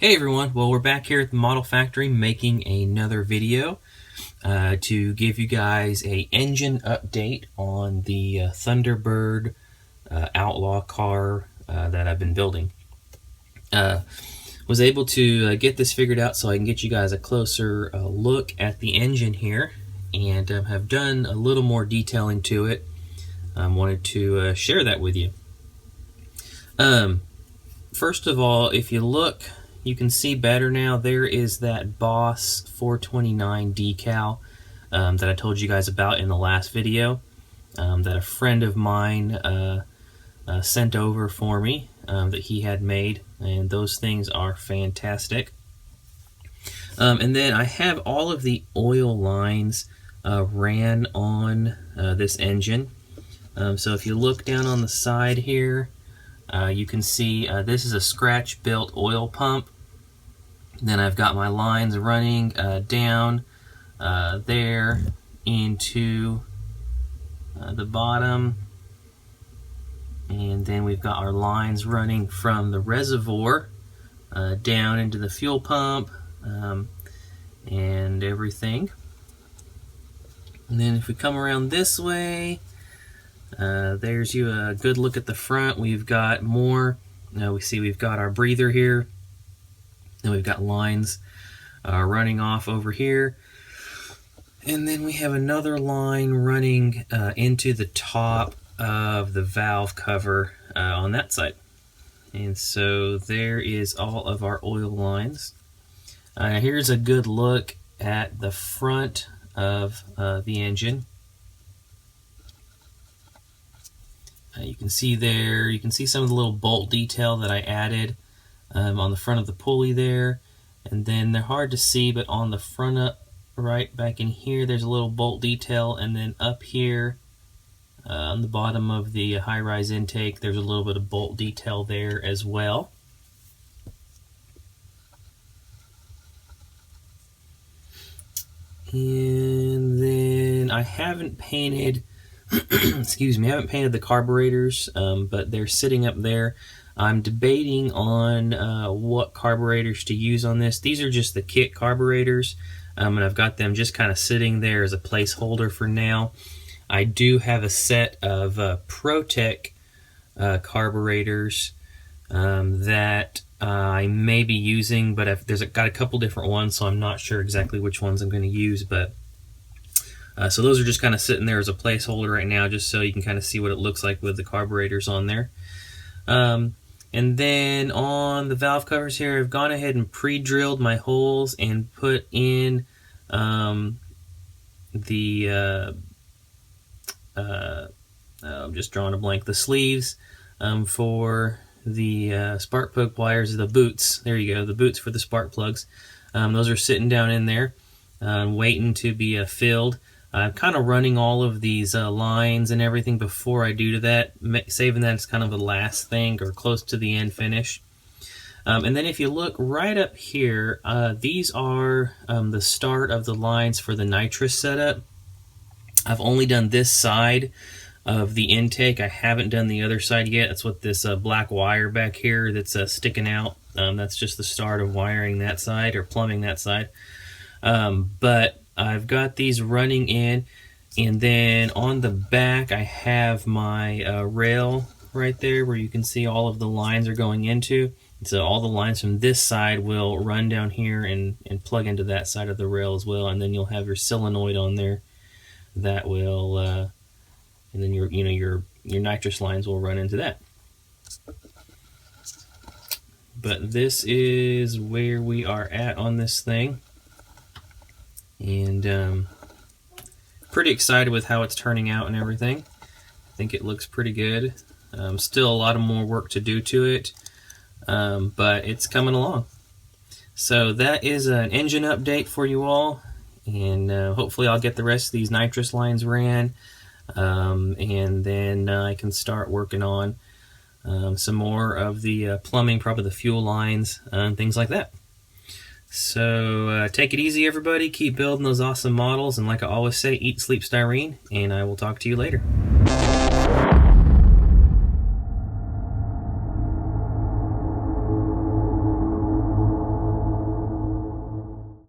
Hey everyone, well we're back here at the Model Factory making another video to give you guys a engine update on the Thunderbird Outlaw car that I've been building. Was able to get this figured out so I can get you guys a closer look at the engine here, and have done a little more detailing to it. Wanted to share that with you. First of all, if you look, you can see better now. There is that Boss 429 decal that I told you guys about in the last video, that a friend of mine sent over for me, that he had made, and those things are fantastic. And then I have all of the oil lines ran on this engine. So if you look down on the side here, you can see this is a scratch-built oil pump. Then I've got my lines running down there into the bottom. And then we've got our lines running from the reservoir down into the fuel pump and everything. And then if we come around this way, there's you a good look at the front. We've got more. We see we've got our breather here. Then we've got lines running off over here. And then we have another line running into the top of the valve cover on that side. And so there is all of our oil lines. Here's a good look at the front of the engine. You can see there, you can see some of the little bolt detail that I added on the front of the pulley there. And then they're hard to see, but on the front up right back in here, there's a little bolt detail. And then up here on the bottom of the high-rise intake, there's a little bit of bolt detail there as well. And then I haven't painted excuse me, I haven't painted the carburetors, but they're sitting up there. I'm debating on what carburetors to use on this. These are just the kit carburetors, and I've got them just kind of sitting there as a placeholder for now. I do have a set of ProTech carburetors that I may be using, but there's got a couple different ones, so I'm not sure exactly which ones I'm going to use, but so those are just kind of sitting there as a placeholder right now, just so you can kind of see what it looks like with the carburetors on there. And then on the valve covers here, I've gone ahead and pre-drilled my holes and put in I'm just drawing a blank, the sleeves for the spark plug wires, the boots. There you go, the boots for the spark plugs. Those are sitting down in there, waiting to be filled. I'm kind of running all of these lines and everything before I do to that, saving that as kind of the last thing or close to the end finish. And then if you look right up here, these are the start of the lines for the nitrous setup. I've only done this side of the intake. I haven't done the other side yet. That's what this black wire back here that's sticking out. That's just the start of wiring that side or plumbing that side. But I've got these running in, and then on the back I have my rail right there where you can see all of the lines are going into. So all the lines from this side will run down here and plug into that side of the rail as well, and then you'll have your solenoid on there that will, and then your nitrous lines will run into that. But this is where we are at on this thing. And pretty excited with how it's turning out and everything. I think it looks pretty good. Still a lot of more work to do to it, but it's coming along. So that is an engine update for you all, and hopefully I'll get the rest of these nitrous lines ran, and then I can start working on some more of the plumbing, probably the fuel lines and things like that. So take it easy, everybody. Keep building those awesome models, and like I always say, eat, sleep, styrene, and I will talk to you later.